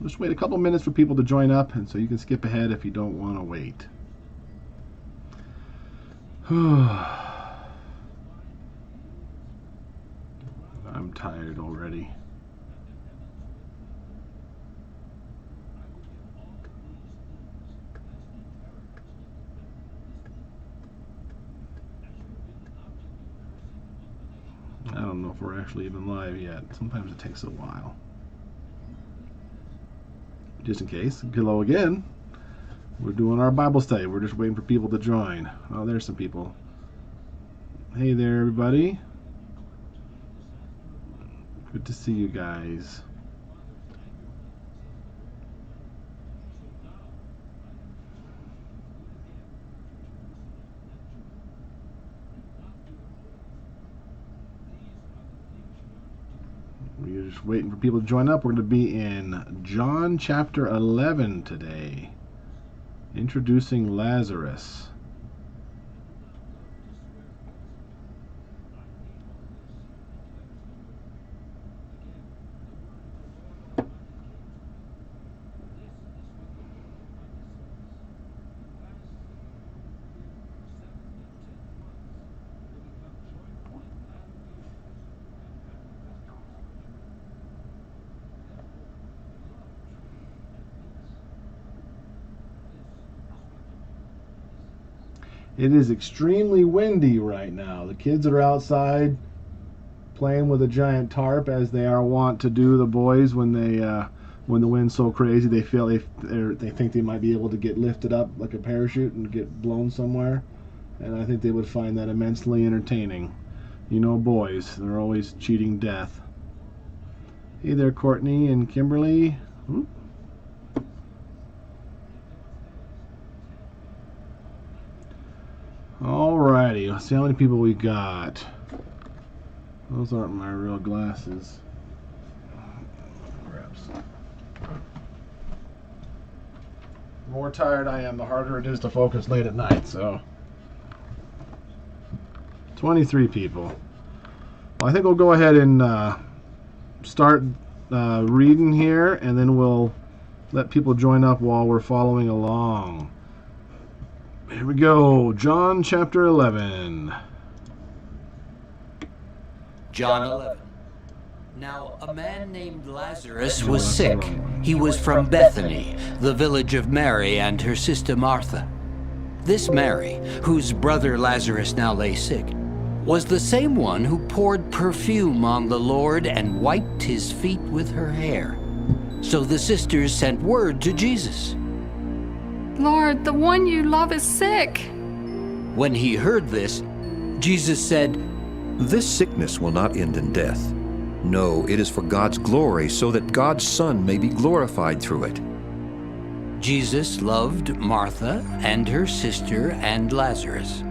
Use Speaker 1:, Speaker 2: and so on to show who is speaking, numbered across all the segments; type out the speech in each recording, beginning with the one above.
Speaker 1: Just wait a couple minutes for people to join up, and so you can skip ahead if you don't want to wait. I'm tired already. I don't know if we're actually even live yet. Sometimes it takes a while. Just in case, hello again. We're doing our Bible study. We're just waiting for people to join. Oh, there's some people. Hey there, everybody. Good to see you guys. We're just waiting for people to join up. We're going to be in John chapter 11 today. Introducing Lazarus. It is extremely windy right now. The kids are outside playing with a giant tarp, as they are wont to do. The boys, when the wind's so crazy, they feel they think they might be able to get lifted up like a parachute and get blown somewhere. And I think they would find that immensely entertaining. You know, boys, they're always cheating death. Hey there, Courtney and Kimberly. Alrighty, let's see how many people we got. Those aren't my real glasses. Grab some. The more tired I am, the harder it is to focus late at night, so. 23 people. Well, I think we'll go ahead and start reading here, and then we'll let people join up while we're following along. Here we go, John chapter 11.
Speaker 2: John 11. Now a man named Lazarus was sick. He was from Bethany, the village of Mary and her sister Martha. This Mary, whose brother Lazarus now lay sick, was the same one who poured perfume on the Lord and wiped his feet with her hair. So the sisters sent word to Jesus.
Speaker 3: Lord, the one you love is sick.
Speaker 2: When he heard this, Jesus said,
Speaker 4: This sickness will not end in death. No, it is for God's glory, so that God's Son may be glorified through it.
Speaker 2: Jesus loved Martha and her sister and Lazarus.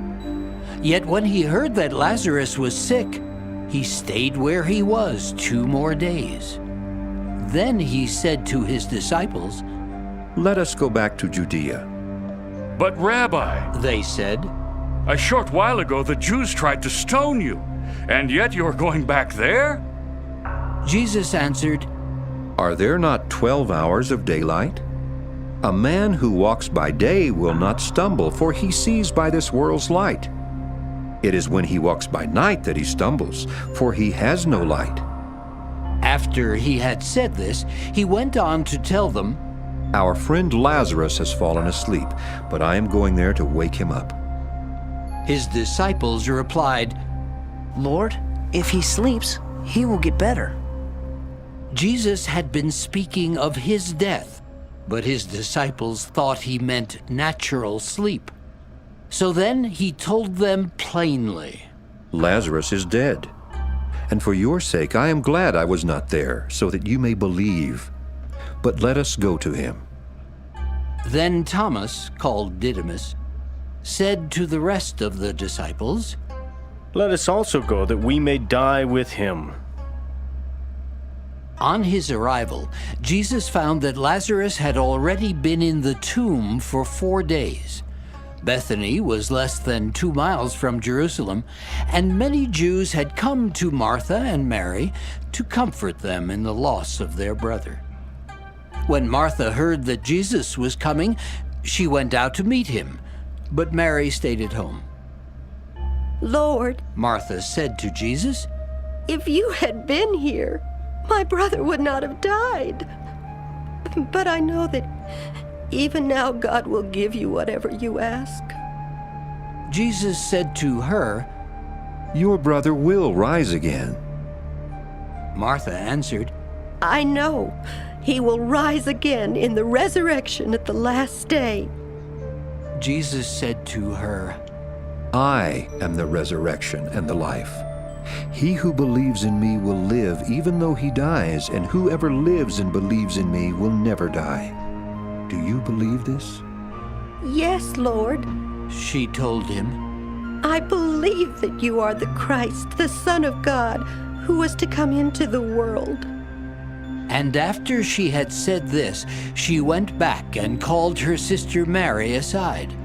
Speaker 2: Yet when he heard that Lazarus was sick, he stayed where he was 2 more days. Then he said to his disciples,
Speaker 4: Let us go back to Judea.
Speaker 5: But Rabbi,
Speaker 2: they said,
Speaker 5: a short while ago the Jews tried to stone you, and yet you are going back there?
Speaker 2: Jesus answered,
Speaker 4: Are there not 12 hours of daylight? A man who walks by day will not stumble, for he sees by this world's light. It is when he walks by night that he stumbles, for he has no light.
Speaker 2: After he had said this, he went on to tell them,
Speaker 4: Our friend Lazarus has fallen asleep, but I am going there to wake him up.
Speaker 2: His disciples replied,
Speaker 6: Lord, if he sleeps, he will get better.
Speaker 2: Jesus had been speaking of his death, but his disciples thought he meant natural sleep. So then he told them plainly,
Speaker 4: Lazarus is dead, and for your sake I am glad I was not there, so that you may believe. But let us go to him.
Speaker 2: Then Thomas, called Didymus, said to the rest of the disciples,
Speaker 7: Let us also go, that we may die with him.
Speaker 2: On his arrival, Jesus found that Lazarus had already been in the tomb for 4 days. Bethany was less than 2 miles from Jerusalem, and many Jews had come to Martha and Mary to comfort them in the loss of their brother. When Martha heard that Jesus was coming, she went out to meet him, but Mary stayed at home.
Speaker 8: Lord,
Speaker 2: Martha said to Jesus,
Speaker 8: if you had been here, my brother would not have died. But I know that even now God will give you whatever you ask.
Speaker 2: Jesus said to her,
Speaker 4: Your brother will rise again.
Speaker 2: Martha answered,
Speaker 8: I know he will rise again in the resurrection at the last day.
Speaker 2: Jesus said to her,
Speaker 4: I am the resurrection and the life. He who believes in me will live even though he dies, and whoever lives and believes in me will never die. Do you believe this?
Speaker 8: Yes, Lord.
Speaker 2: she told him.
Speaker 8: I believe that you are the Christ, the Son of God, who was to come into the world.
Speaker 2: And after she had said this, she went back and called her sister Mary aside.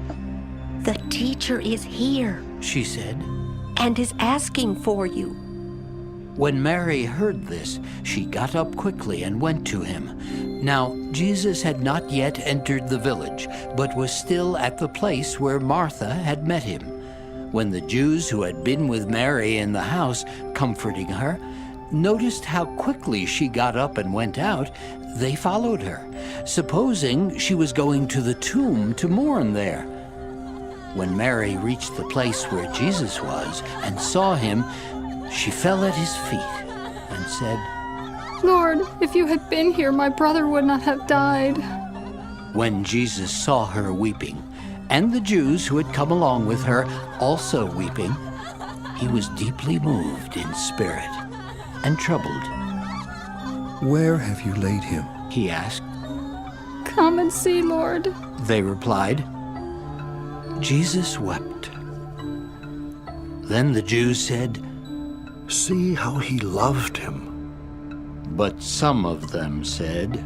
Speaker 8: The teacher is here
Speaker 2: She said.
Speaker 8: and is asking for you.
Speaker 2: When Mary heard this, she got up quickly and went to him. Now, Jesus had not yet entered the village, but was still at the place where Martha had met him. When the Jews who had been with Mary in the house, comforting her, noticed how quickly she got up and went out, they followed her, supposing she was going to the tomb to mourn there. When Mary reached the place where Jesus was and saw him, she fell at his feet and said,
Speaker 3: Lord, if you had been here, my brother would not have died.
Speaker 2: When Jesus saw her weeping, and the Jews who had come along with her also weeping, he was deeply moved in spirit and troubled.
Speaker 4: Where have you laid him?
Speaker 2: He asked.
Speaker 3: Come and see, Lord.
Speaker 2: They replied. Jesus wept. Then the Jews said,
Speaker 9: See how he loved him.
Speaker 2: but some of them said,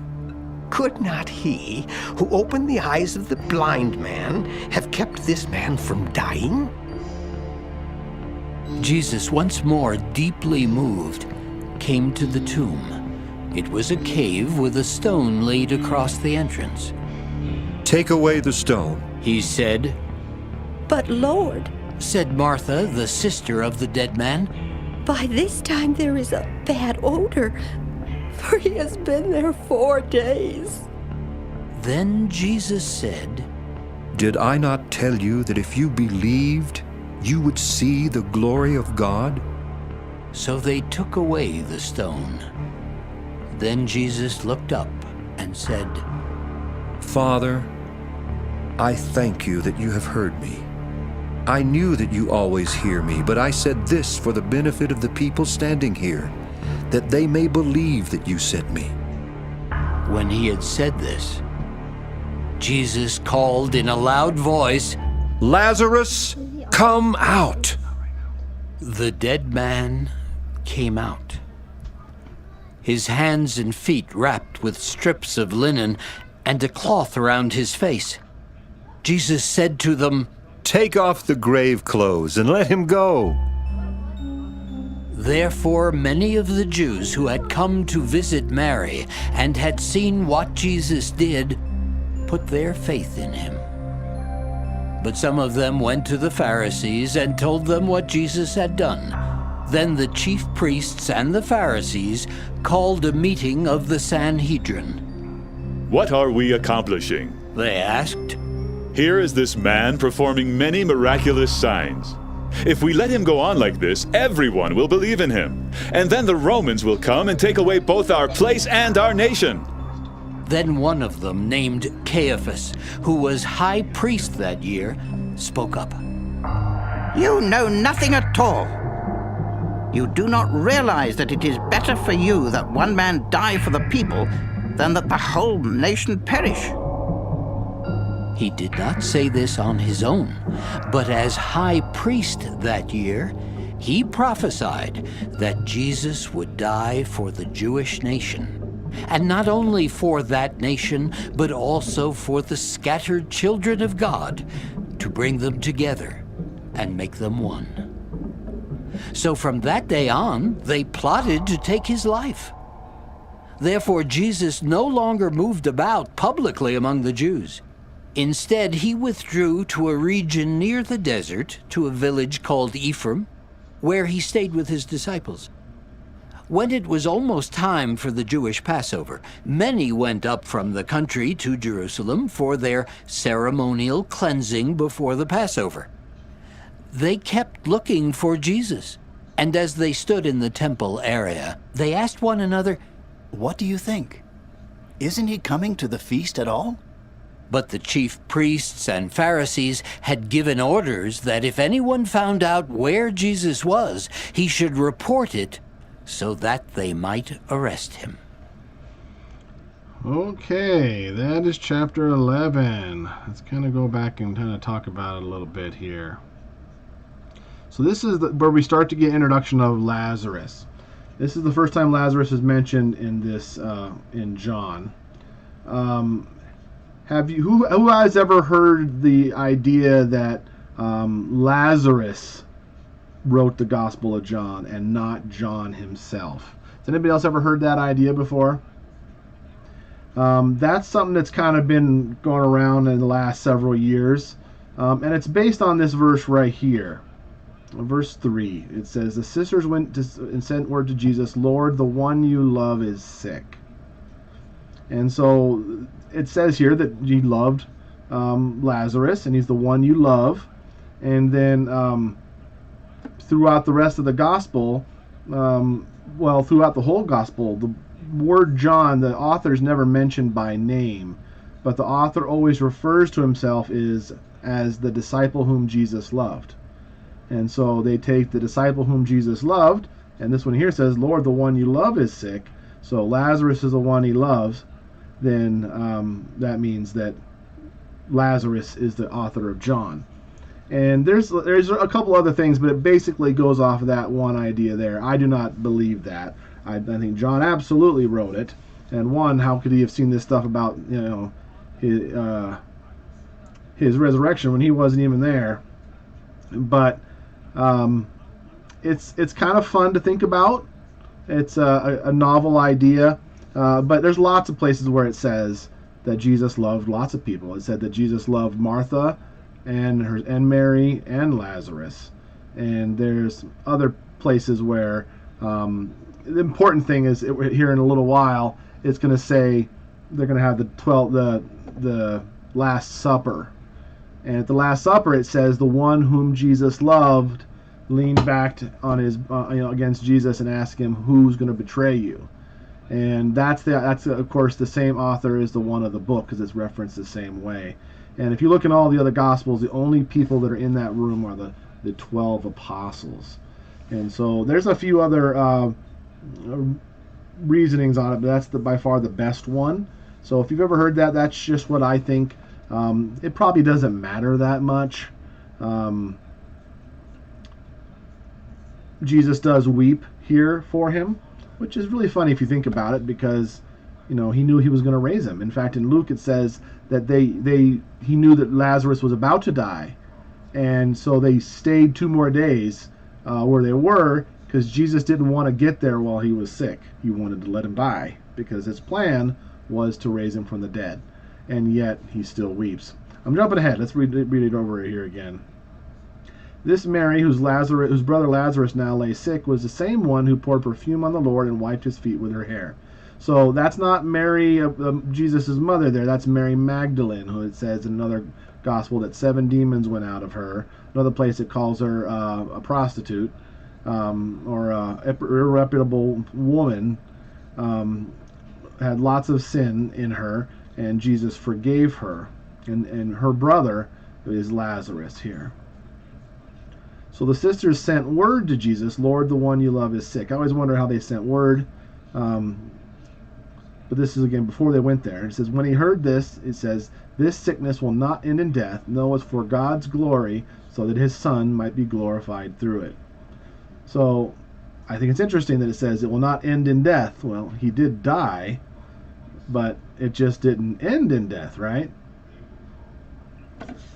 Speaker 10: Could not he who opened the eyes of the blind man have kept this man from dying?
Speaker 2: Jesus, once more deeply moved, came to the tomb. It was a cave with a stone laid across the entrance.
Speaker 4: Take away the stone.
Speaker 2: He said,
Speaker 8: But Lord,
Speaker 2: said Martha, the sister of the dead man,
Speaker 8: by this time there is a bad odor, for he has been there 4 days.
Speaker 2: Then Jesus said,
Speaker 4: Did I not tell you that if you believed, you would see the glory of God?
Speaker 2: So they took away the stone. Then Jesus looked up and said,
Speaker 4: Father, I thank you that you have heard me. I knew that you always hear me, but I said this for the benefit of the people standing here, that they may believe that you sent me.
Speaker 2: When he had said this, Jesus called in a loud voice,
Speaker 4: Lazarus, come out!
Speaker 2: The dead man came out, his hands and feet wrapped with strips of linen and a cloth around his face. Jesus said to them,
Speaker 4: Take off the grave clothes and let him go.
Speaker 2: Therefore many of the Jews who had come to visit Mary and had seen what Jesus did put their faith in him. But some of them went to the Pharisees and told them what Jesus had done. Then the chief priests and the Pharisees called a meeting of the Sanhedrin.
Speaker 11: What are we accomplishing?
Speaker 2: They asked.
Speaker 11: Here is this man performing many miraculous signs. If we let him go on like this, everyone will believe in him. And then the Romans will come and take away both our place and our nation.
Speaker 2: Then one of them, named Caiaphas, who was high priest that year, spoke up.
Speaker 12: You know nothing at all. You do not realize that it is better for you that one man die for the people than that the whole nation perish.
Speaker 2: He did not say this on his own, but as high priest that year, he prophesied that Jesus would die for the Jewish nation. And not only for that nation, but also for the scattered children of God, to bring them together and make them one. So from that day on, they plotted to take his life. Therefore, Jesus no longer moved about publicly among the Jews. Instead, he withdrew to a region near the desert, to a village called Ephraim, where he stayed with his disciples. When it was almost time for the Jewish Passover, many went up from the country to Jerusalem for their ceremonial cleansing before the Passover. They kept looking for Jesus, and as they stood in the temple area, they asked one another,
Speaker 13: "What do you think? Isn't he coming to the feast at all?"
Speaker 2: But the chief priests and Pharisees had given orders that if anyone found out where Jesus was, he should report it so that they might arrest him.
Speaker 1: Okay, that is chapter 11. Let's kind of go back and kind of talk about it a little bit here. So this is where we start to get introduction of Lazarus. This is the first time Lazarus is mentioned in this in John. Who has ever heard the idea that Lazarus wrote the Gospel of John and not John himself? Has anybody else ever heard that idea before? That's something that's kind of been going around in the last several years, and it's based on this verse right here. Verse 3, it says, "The sisters went and sent word to Jesus, 'Lord, the one you love is sick.'" And so it says here that he loved Lazarus, and he's the one you love. And then throughout the rest of the gospel, throughout the whole gospel, the word John, the author is never mentioned by name, but the author always refers to himself as the disciple whom Jesus loved. And so they take the disciple whom Jesus loved, and this one here says, "Lord, the one you love is sick." So Lazarus is the one he loves. Then that means that Lazarus is the author of John. And there's a couple other things, but it basically goes off of that one idea there. I do not believe that. I think John absolutely wrote it. And one, how could he have seen this stuff about his resurrection when he wasn't even there? But it's kind of fun to think about. It's a novel idea. But there's lots of places where it says that Jesus loved lots of people. It said that Jesus loved Martha and Mary and Lazarus. And there's other places where the important thing is here in a little while, it's going to say they're going to have the Last Supper. And at the Last Supper, it says the one whom Jesus loved leaned back on his against Jesus and asked him, "Who's going to betray you?" And that's of course the same author as the one of the book, because it's referenced the same way. And if you look in all the other Gospels, the only people that are in that room are the 12 apostles. And so there's a few other reasonings on it, but that's by far the best one. So if you've ever heard that, that's just what I think. It probably doesn't matter that much. Jesus does weep here for him, which is really funny if you think about it, because he knew he was going to raise him. In fact, in Luke it says that he knew that Lazarus was about to die, and so they stayed 2 more days where they were, because Jesus didn't want to get there while he was sick. He wanted to let him die, because his plan was to raise him from the dead. And yet he still weeps. I'm jumping ahead. Let's read it over here again. "This Mary, whose brother Lazarus now lay sick, was the same one who poured perfume on the Lord and wiped his feet with her hair." So that's not Mary, Jesus' mother there. That's Mary Magdalene, who it says in another gospel that 7 demons went out of her. Another place it calls her a prostitute or a irreputable woman. Had lots of sin in her, and Jesus forgave her. And her brother is Lazarus here. So the sisters sent word to Jesus, "Lord, the one you love is sick." I always wonder how they sent word. But this is, again, before they went there. It says, when he heard this, it says, "This sickness will not end in death. No, it's for God's glory, so that his Son might be glorified through it." So I think it's interesting that it says it will not end in death. Well, he did die, but it just didn't end in death, right?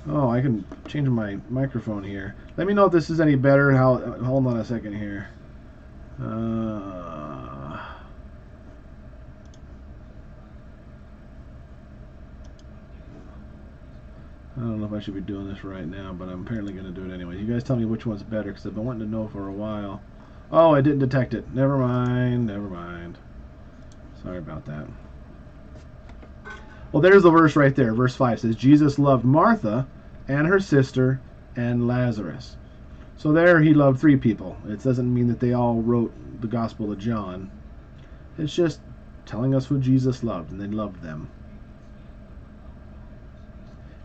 Speaker 1: Oh, I can change my microphone here. Let me know if this is any better. Hold on a second here. I don't know if I should be doing this right now, but I'm apparently going to do it anyway. You guys tell me which one's better, because I've been wanting to know for a while. Oh, I didn't detect it. Never mind, never mind. Sorry about that. Well, there's the verse right there. Verse 5 says, Jesus loved Martha and her sister and Lazarus. So there he loved 3 people. It doesn't mean that they all wrote the Gospel of John. It's just telling us who Jesus loved, and they loved them.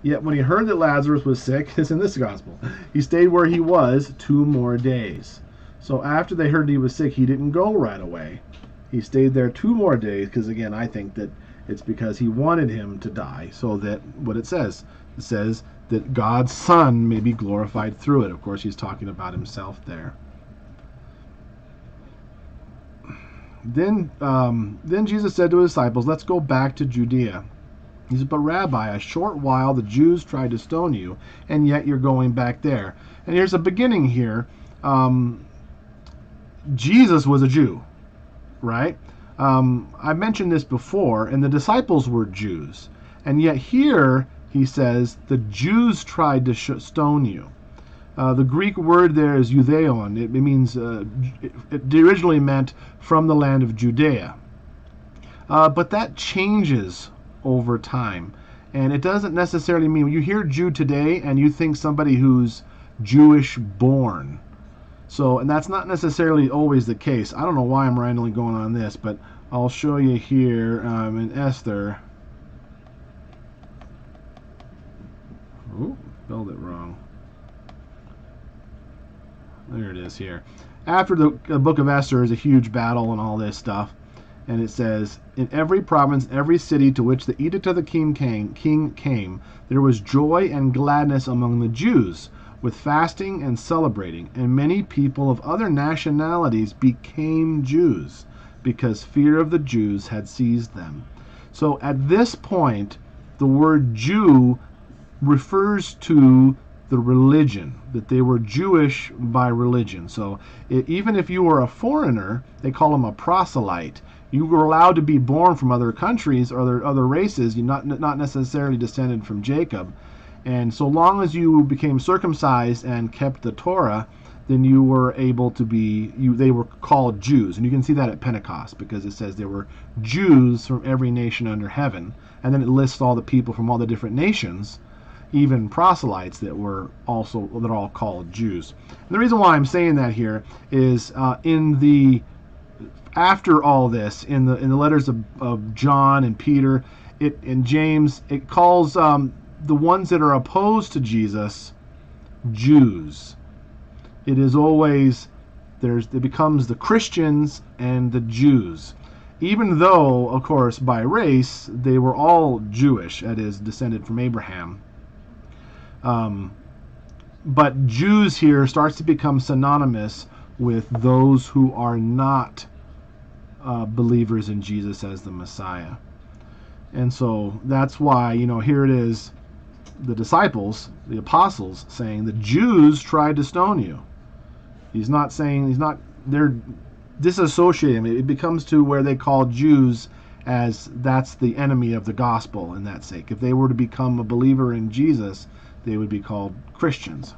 Speaker 1: Yet when he heard that Lazarus was sick, it's in this gospel, he stayed where he was 2 more days. So after they heard he was sick, he didn't go right away. He stayed there 2 more days, because again, I think that it's because he wanted him to die, so that what it says that God's Son may be glorified through it. Of course, he's talking about himself there. Then Jesus said to his disciples, let's go back to Judea. He said, but Rabbi, a short while the Jews tried to stone you, and yet you're going back there. And here's a beginning here. Jesus was a Jew, right? I mentioned this before, and the disciples were Jews. And yet here, he says, the Jews tried to stone you. The Greek word there is eutheon. It means, it originally meant from the land of Judea. But that changes over time. And it doesn't necessarily mean, when you hear Jew today and you think somebody who's Jewish born. So, and that's not necessarily always the case. I don't know why I'm randomly going on this, but I'll show you here in Esther. Ooh, spelled it wrong. There it is here. After the book of Esther is a huge battle and all this stuff. And it says, in every province, every city to which the edict of the king came, there was joy and gladness among the Jews, with fasting and celebrating. And many people of other nationalities became Jews, because fear of the Jews had seized them. So at this point, the word Jew refers to the religion, that they were Jewish by religion. So even if you were a foreigner, they call them a proselyte. You were allowed to be born from other countries or other races, you're not necessarily descended from Jacob. And so long as you became circumcised and kept the Torah, then you were able to be, they were called Jews. And you can see that at Pentecost, because it says there were Jews from every nation under heaven. And then it lists all the people from all the different nations, even proselytes that were also, that are all called Jews. And the reason why I'm saying that here is after all this, in the letters of John and Peter and James, it calls the ones that are opposed to Jesus Jews. It is always, it becomes the Christians and the Jews. Even though, of course, by race, they were all Jewish, that is, descended from Abraham. But Jews here starts to become synonymous with those who are not believers in Jesus as the Messiah. And so that's why, here it is, the disciples, the apostles, saying the Jews tried to stone you. They're disassociating. It becomes to where they call Jews as that's the enemy of the gospel in that sake. If they were to become a believer in Jesus, they would be called Christians.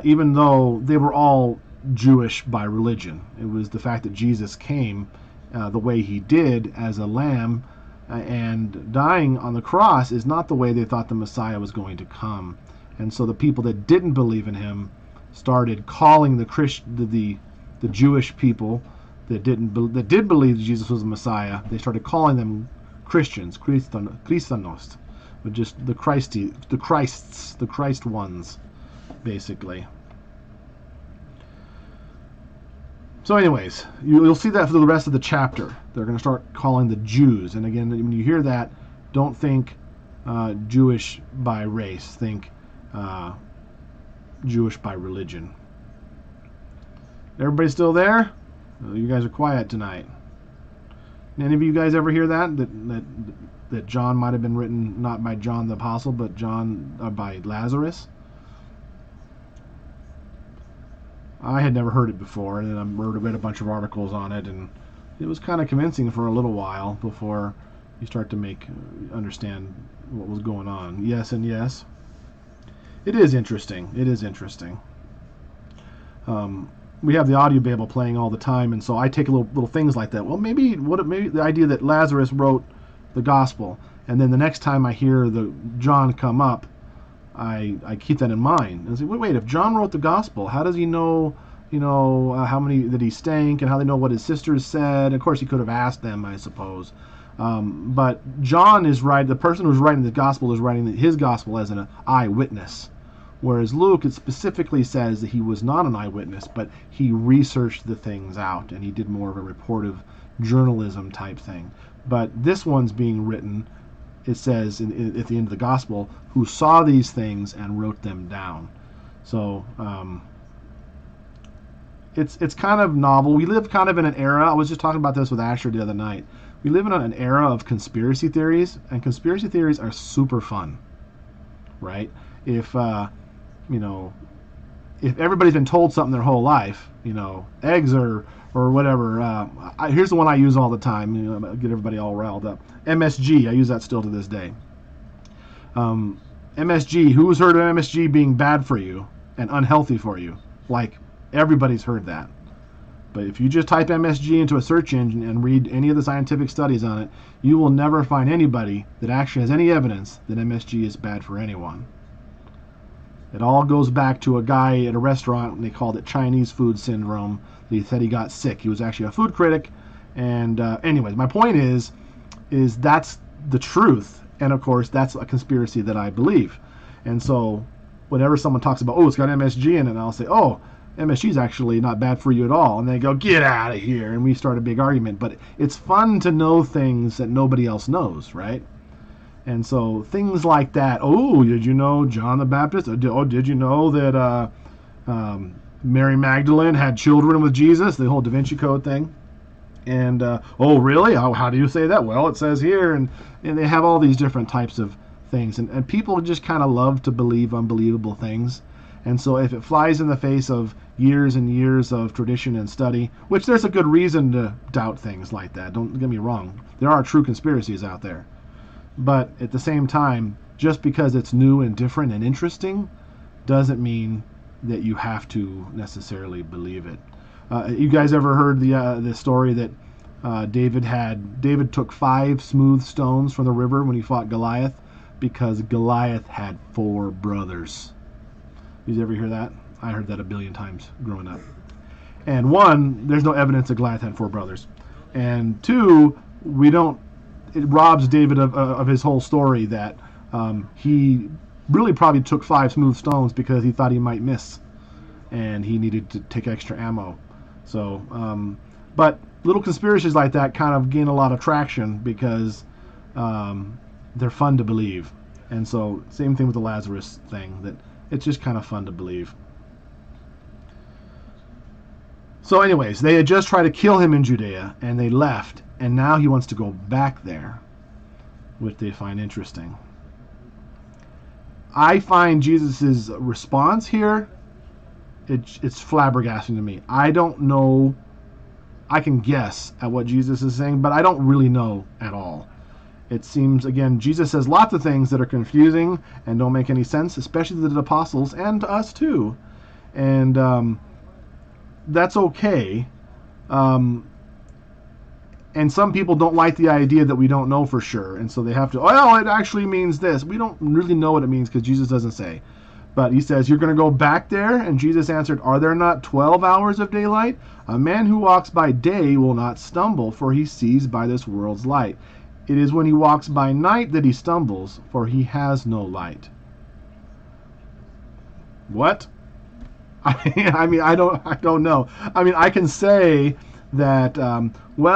Speaker 1: Even though they were all Jewish by religion. It was the fact that Jesus came the way he did as a lamb and dying on the cross is not the way they thought the Messiah was going to come. And so the people that didn't believe in him started calling the Jewish people that did believe Jesus was the Messiah, they started calling them Christians, Christanos, but just the Christ ones, basically. So anyways, you'll see that for the rest of the chapter. They're going to start calling the Jews. And again, when you hear that, don't think Jewish by race. Think Jewish by religion. Everybody still there? You guys are quiet tonight. Any of you guys ever hear that John might have been written not by John the Apostle, but by Lazarus? I had never heard it before, and then I read a bunch of articles on it, and it was kind of convincing for a little while before you start to understand what was going on. Yes and yes. It is interesting. It is interesting. We have the audio Bible playing all the time, and so I take little things like that. Well, maybe the idea that Lazarus wrote the gospel, and then the next time I hear the John come up, I keep that in mind and say, wait, if John wrote the gospel, how does he know, how many that he stank, and how they know what his sisters said? Of course, he could have asked them, I suppose. But John is right. The person who's writing the gospel is writing his gospel as an eyewitness. Whereas Luke, it specifically says that he was not an eyewitness, but he researched the things out, and he did more of a reportive journalism type thing. But this one's being written, it says at the end of the gospel, who saw these things and wrote them down. So it's kind of novel. We live kind of in an era, I was just talking about this with Asher the other night, we live in an era of conspiracy theories, and conspiracy theories are super fun, right? If if everybody's been told something their whole life, eggs or whatever. Here's the one I use all the time. Get everybody all riled up. MSG. I use that still to this day. MSG. Who's heard of MSG being bad for you and unhealthy for you? Like, everybody's heard that. But if you just type MSG into a search engine and read any of the scientific studies on it, you will never find anybody that actually has any evidence that MSG is bad for anyone. It all goes back to a guy at a restaurant, and they called it Chinese food syndrome. He said he got sick. He was actually a food critic. And anyways, my point is that's the truth. And of course, that's a conspiracy that I believe. And so whenever someone talks about, it's got MSG in it, and I'll say, MSG is actually not bad for you at all. And they go, get out of here. And we start a big argument. But it's fun to know things that nobody else knows, right? And so things like that. Did you know John the Baptist? Did you know that Mary Magdalene had children with Jesus? The whole Da Vinci Code thing. And, really? How do you say that? Well, it says here. And they have all these different types of things. And people just kind of love to believe unbelievable things. And so if it flies in the face of years and years of tradition and study, which there's a good reason to doubt things like that. Don't get me wrong. There are true conspiracies out there. But at the same time, just because it's new and different and interesting doesn't mean that you have to necessarily believe it. You guys ever heard the story that David took 5 smooth stones from the river when he fought Goliath because Goliath had 4 brothers? You ever hear that? I heard that a billion times growing up. And 1, there's no evidence that Goliath had 4 brothers. And 2, it robs David of his whole story that he really probably took 5 smooth stones because he thought he might miss, and he needed to take extra ammo. So, but little conspiracies like that kind of gain a lot of traction because they're fun to believe. And so, same thing with the Lazarus thing, that it's just kind of fun to believe. So anyways, they had just tried to kill him in Judea, and they left. And now he wants to go back there, which they find interesting. I find Jesus' response here, it's flabbergasting to me. I don't know. I can guess at what Jesus is saying, but I don't really know at all. It seems, again, Jesus says lots of things that are confusing and don't make any sense, especially to the apostles and to us too. And that's okay. And some people don't like the idea that we don't know for sure. And so they have to, it actually means this. We don't really know what it means because Jesus doesn't say. But he says, you're going to go back there? And Jesus answered, are there not 12 hours of daylight? A man who walks by day will not stumble, for he sees by this world's light. It is when he walks by night that he stumbles, for he has no light. What? I mean, I don't know. I mean, I can say that, we're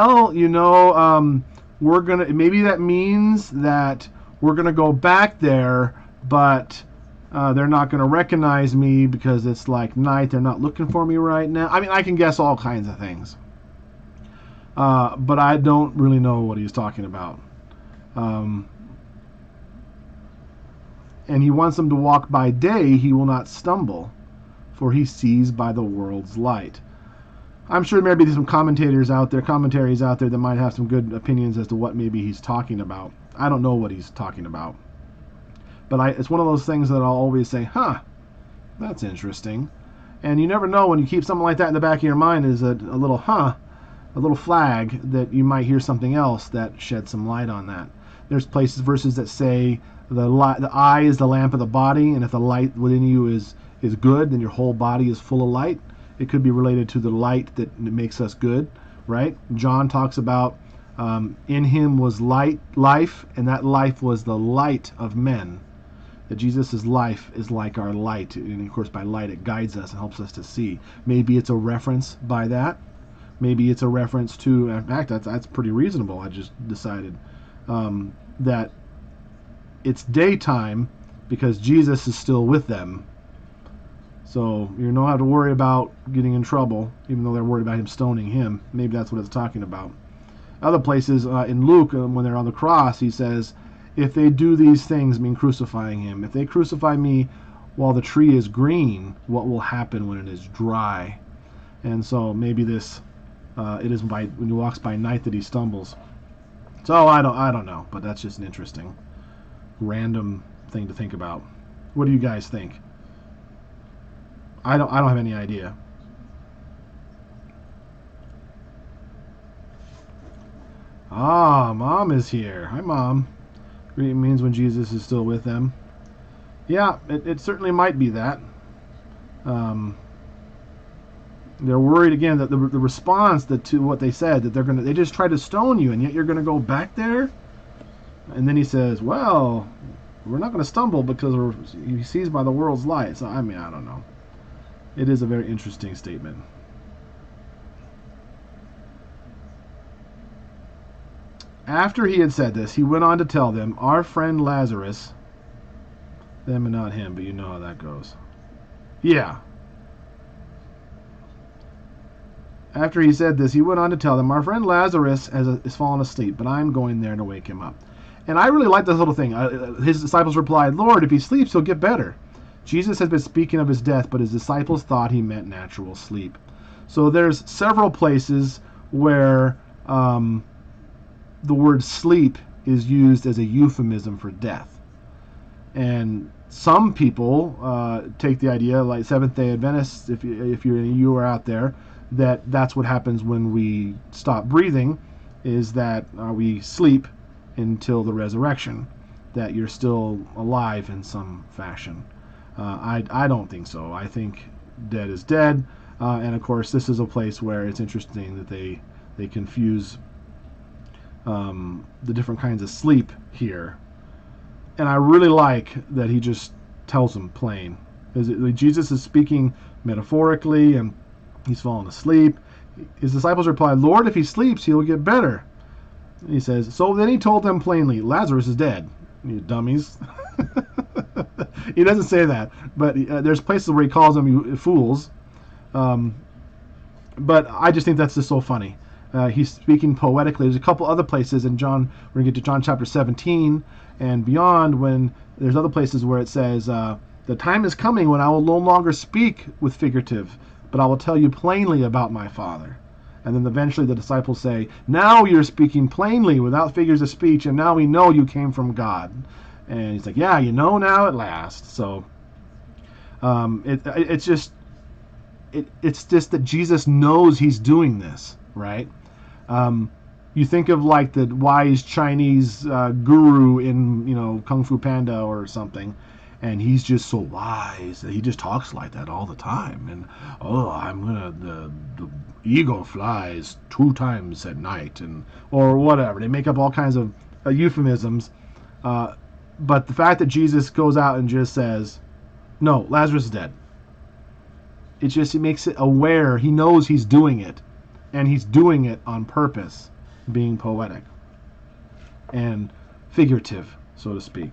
Speaker 1: gonna, maybe that means that we're gonna go back there, but they're not gonna recognize me because it's like night. They're not looking for me right now. I mean, I can guess all kinds of things, but I don't really know what he's talking about. And he wants them to walk by day. He will not stumble, for he sees by the world's light. I'm sure there may be some commentaries out there that might have some good opinions as to what maybe he's talking about. I don't know what he's talking about. But it's one of those things that I'll always say, that's interesting. And you never know when you keep something like that in the back of your mind is a little a little flag that you might hear something else that sheds some light on that. There's verses that say the eye is the lamp of the body, and if the light within you is good, then your whole body is full of light. It could be related to the light that makes us good, right? John talks about in him was life, and that life was the light of men. That Jesus' life is like our light, and of course by light it guides us and helps us to see. Maybe it's a reference by that. Maybe it's a reference to, in fact, that's pretty reasonable. I just decided that it's daytime because Jesus is still with them. So you don't have to worry about getting in trouble, even though they're worried about him stoning him. Maybe that's what it's talking about. Other places in Luke, when they're on the cross, he says, if they do these things, mean crucifying him, if they crucify me while the tree is green, what will happen when it is dry? And so maybe this, it is when he walks by night that he stumbles. So I don't know, but that's just an interesting, random thing to think about. What do you guys think? I don't have any idea. Mom is here. Hi, Mom. It means when Jesus is still with them. Yeah, it certainly might be that. They're worried again that the response to what they said, that they just tried to stone you, and yet you're going to go back there. And then he says, well, we're not going to stumble because he sees by the world's light. So I don't know. It is a very interesting statement. After he had said this, he went on to tell them, our friend Lazarus, them and not him, but you know how that goes. Yeah. After he said this, he went on to tell them, our friend Lazarus has fallen asleep, but I'm going there to wake him up. And I really like this little thing. His disciples replied, Lord, if he sleeps, he'll get better. Jesus has been speaking of his death, but his disciples thought he meant natural sleep. So there's several places where the word sleep is used as a euphemism for death. And some people take the idea, like Seventh-day Adventists, if you are out there, that's what happens when we stop breathing, is that we sleep until the resurrection, that you're still alive in some fashion. I don't think so. I think dead is dead, and of course this is a place where it's interesting that they confuse the different kinds of sleep here. And I really like that he just tells them plain. Jesus is speaking metaphorically, and he's fallen asleep. His disciples replied, Lord, if he sleeps, he'll get better. He says, so then he told them plainly, Lazarus is dead. You dummies. He doesn't say that, but there's places where he calls them fools. But I just think that's just so funny. He's speaking poetically. There's a couple other places in John, we're going to get to John chapter 17 and beyond, when there's other places where it says, the time is coming when I will no longer speak with figurative, but I will tell you plainly about my Father. And then eventually the disciples say, now you're speaking plainly without figures of speech, and now we know you came from God. And he's like, yeah, you know now at last. So it's just that Jesus knows he's doing this, right? You think of like the wise Chinese guru in Kung Fu Panda or something, and he's just so wise that he just talks like that all the time. And the eagle flies 2 times at night, or whatever. They make up all kinds of euphemisms. But the fact that Jesus goes out and just says, no, Lazarus is dead. It makes it aware. He knows he's doing it, and he's doing it on purpose, being poetic and figurative, so to speak.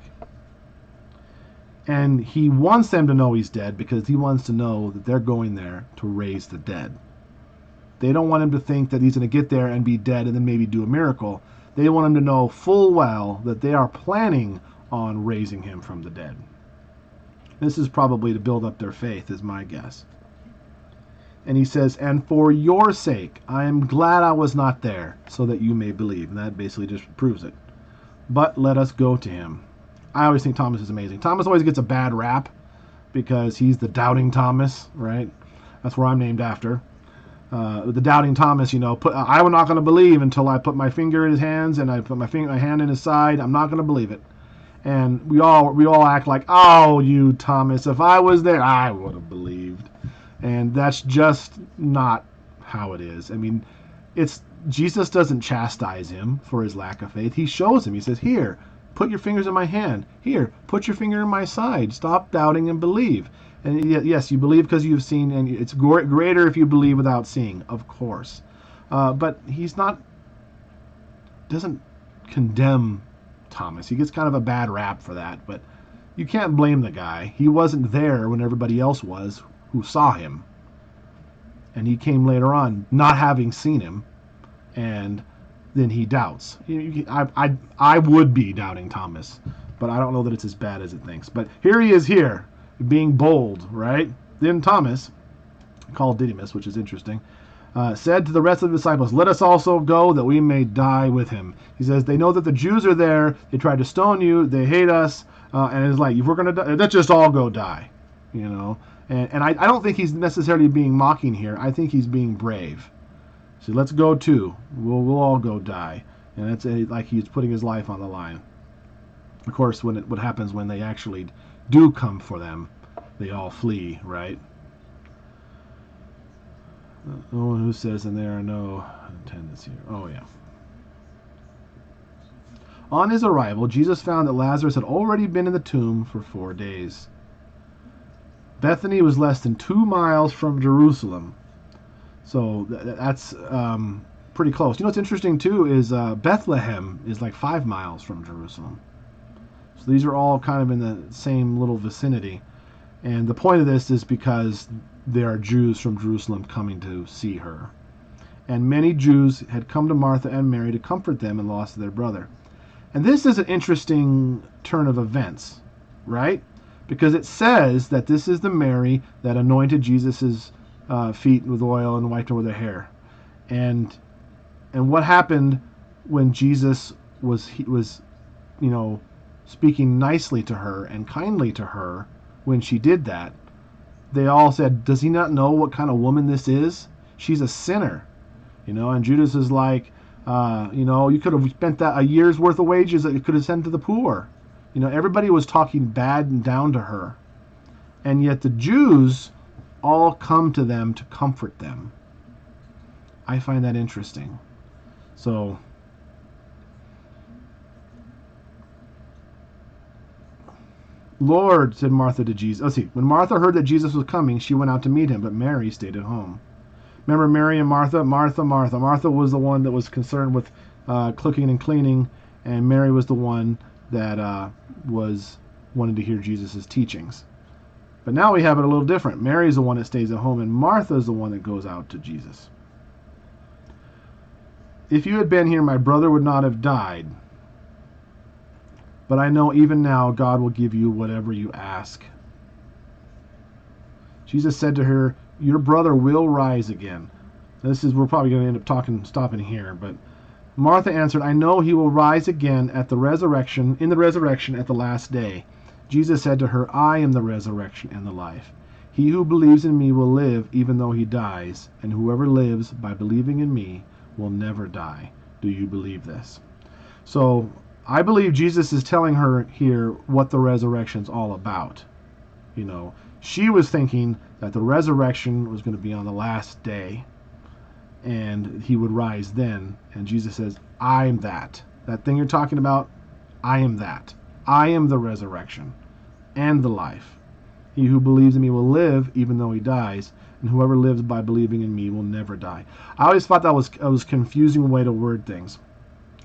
Speaker 1: And he wants them to know he's dead because he wants to know that they're going there to raise the dead. They don't want him to think that he's going to get there and be dead and then maybe do a miracle. They want him to know full well that they are planning on raising him from the dead. This is probably to build up their faith, is my guess. And he says, and for your sake, I am glad I was not there, so that you may believe. And that basically just proves it. But let us go to him. I always think Thomas is amazing. Thomas always gets a bad rap because he's the doubting Thomas, right? That's where I'm named after. The doubting Thomas, I'm not going to believe until I put my finger in his hands and I put my hand in his side. I'm not going to believe it. And we all act like, oh, you Thomas, if I was there, I would have believed. And that's just not how it is. I mean, Jesus doesn't chastise him for his lack of faith. He shows him. He says, here, put your fingers in my hand. Here, put your finger in my side. Stop doubting and believe. And yes, you believe because you've seen, and it's greater if you believe without seeing, of course. But he's doesn't condemn Thomas. He gets kind of a bad rap for that, but you can't blame the guy. He wasn't there when everybody else was who saw him. And he came later on not having seen him, and then he doubts. I would be doubting Thomas, but I don't know that it's as bad as it thinks. But here he is here, being bold, right? Then Thomas, called Didymus, which is interesting, said to the rest of the disciples, let us also go that we may die with him. He says, they know that the Jews are there. They tried to stone you. They hate us. And it's like, if we're going to die, let's just all go die, And I don't think he's necessarily being mocking here. I think he's being brave. So let's go too. We'll all go die. And that's like he's putting his life on the line. Of course, what happens when they actually do come for them, they all flee, right? No one who says, and there are no attendants here. Oh, yeah. On his arrival, Jesus found that Lazarus had already been in the tomb for 4 days. Bethany was less than 2 miles from Jerusalem. So that's pretty close. What's interesting, too, is Bethlehem is like 5 miles from Jerusalem. So these are all kind of in the same little vicinity. And the point of this is because there are Jews from Jerusalem coming to see her. And many Jews had come to Martha and Mary to comfort them in the loss of their brother. And this is an interesting turn of events, right? Because it says that this is the Mary that anointed Jesus' feet with oil and wiped over their hair. And what happened when Jesus was speaking nicely to her and kindly to her when she did that? They all said, does he not know what kind of woman this is? She's a sinner. And Judas is like, you could have spent that a year's worth of wages that you could have sent to the poor. Everybody was talking bad and down to her. And yet the Jews all come to them to comfort them. I find that interesting. So, Lord, said Martha to Jesus. Let's see. When Martha heard that Jesus was coming, she went out to meet him, but Mary stayed at home. Remember Mary and Martha? Martha. Martha was the one that was concerned with cooking and cleaning, and Mary was the one that was wanting to hear Jesus' teachings. But now we have it a little different. Mary's the one that stays at home, and Martha's the one that goes out to Jesus. If you had been here, my brother would not have died. But I know even now God will give you whatever you ask. Jesus said to her, your brother will rise again. We're probably going to end up stopping here, but Martha answered, I know he will rise again in the resurrection at the last day. Jesus said to her, I am the resurrection and the life. He who believes in me will live even though he dies, and whoever lives by believing in me will never die. Do you believe this? So I believe Jesus is telling her here what the resurrection's all about. She was thinking that the resurrection was going to be on the last day, and he would rise then. And Jesus says, I am that. That thing you're talking about, I am that. I am the resurrection and the life. He who believes in me will live even though he dies, and whoever lives by believing in me will never die. I always thought that was a confusing way to word things.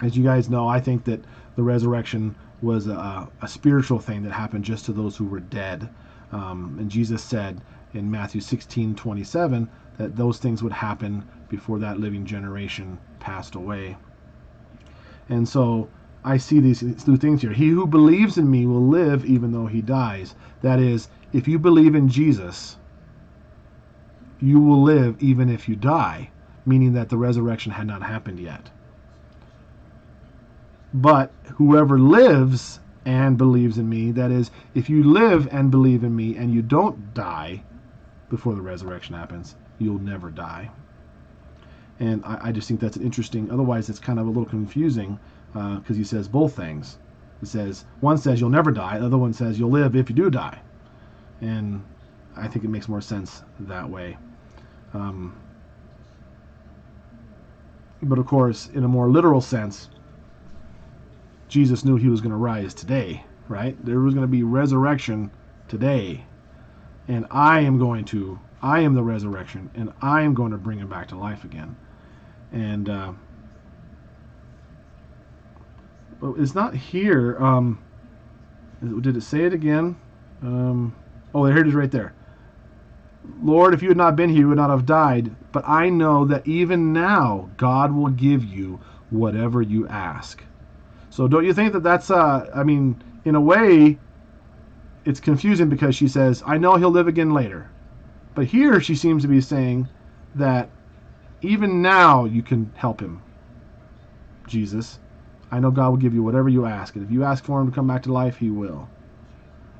Speaker 1: As you guys know, I think that the resurrection was a spiritual thing that happened just to those who were dead. And Jesus said in Matthew 16:27 that those things would happen before that living generation passed away. And so I see these two things here. He who believes in me will live even though he dies. That is, if you believe in Jesus, you will live even if you die, meaning that the resurrection had not happened yet. But whoever lives and believes in me, that is, if you live and believe in me and you don't die before the resurrection happens, you'll never die. And I just think that's interesting. Otherwise, it's kind of a little confusing because he says both things. It says, one says you'll never die, the other one says you'll live if you do die. And I think it makes more sense that way. But of course, in a more literal sense, Jesus knew he was going to rise today, right? There was going to be resurrection today. And I am the resurrection, and I am going to bring him back to life again. And it's not here. Did it say it again? Oh, here it is right there. Lord, if you had not been here, you would not have died. But I know that even now, God will give you whatever you ask. So don't you think that that's, I mean, in a way, it's confusing because she says, I know he'll live again later. But here she seems to be saying that even now you can help him, Jesus. I know God will give you whatever you ask. And if you ask for him to come back to life, he will.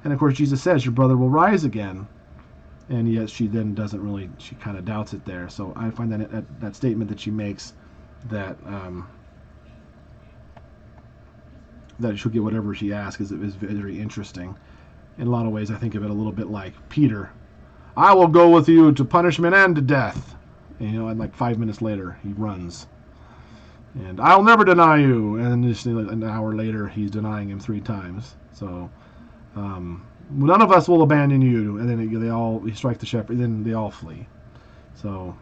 Speaker 1: And of course, Jesus says your brother will rise again. And yet she then doesn't really, she kind of doubts it there. So I find that statement that she makes that that she'll get whatever she asks is very interesting. In a lot of ways, I think of it a little bit like Peter. I will go with you to punishment and to death. And, and like 5 minutes later, he runs. And I'll never deny you. And just an hour later, he's denying him 3 times. So none of us will abandon you. And then he strikes the shepherd. Then they all flee. So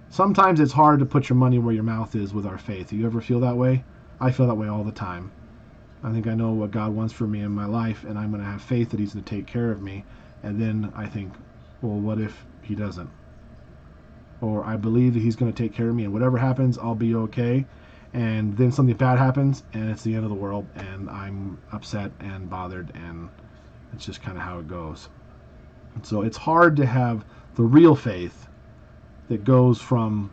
Speaker 1: sometimes it's hard to put your money where your mouth is with our faith. Do you ever feel that way? I feel that way all the time. I think I know what God wants for me in my life, and I'm going to have faith that he's going to take care of me. And then I think, well, what if he doesn't? Or I believe that he's going to take care of me, and whatever happens, I'll be okay. And then something bad happens, and it's the end of the world, and I'm upset and bothered, and it's just kind of how it goes. And so it's hard to have the real faith that goes from,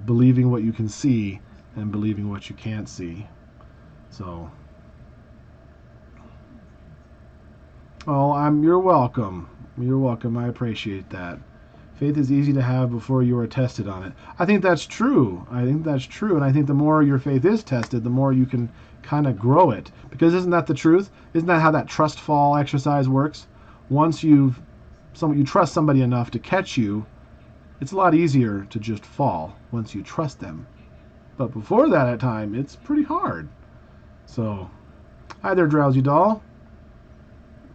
Speaker 1: believing what you can see and believing what you can't see. So... Oh, you're welcome. You're welcome. I appreciate that. Faith is easy to have before you are tested on it. I think that's true. And I think the more your faith is tested, the more you can kind of grow it. Because isn't that the truth? Isn't that how that trust fall exercise works? Once you trust somebody enough to catch you, it's a lot easier to just fall once you trust them. But before that at time, it's pretty hard. So, hi there, Drowsy Doll.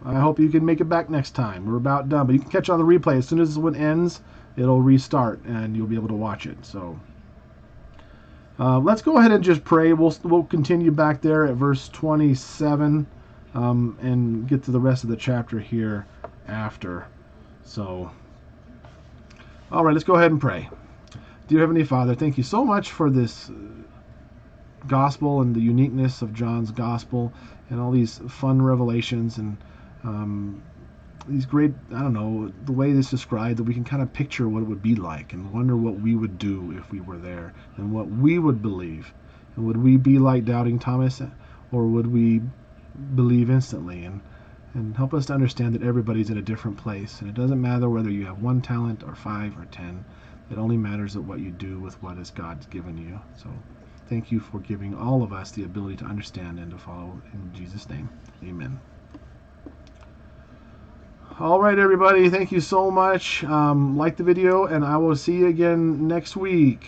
Speaker 1: I hope you can make it back next time. We're about done, but you can catch on the replay. As soon as this one ends, it'll restart, and you'll be able to watch it. So let's go ahead and just pray. We'll continue back there at verse 27 and get to the rest of the chapter here after. So, all right, let's go ahead and pray. Dear Heavenly Father, thank you so much for this gospel and the uniqueness of John's gospel and all these fun revelations and these great, the way this is described, that we can kind of picture what it would be like and wonder what we would do if we were there and what we would believe. And would we be like doubting Thomas, or would we believe instantly? And help us to understand that everybody's in a different place, and it doesn't matter whether you have 1 talent or 5 or 10. It only matters at what you do with what is God's given you. So thank you for giving all of us the ability to understand and to follow. In Jesus' name, amen. All right, everybody. Thank you so much. Like the video, and I will see you again next week.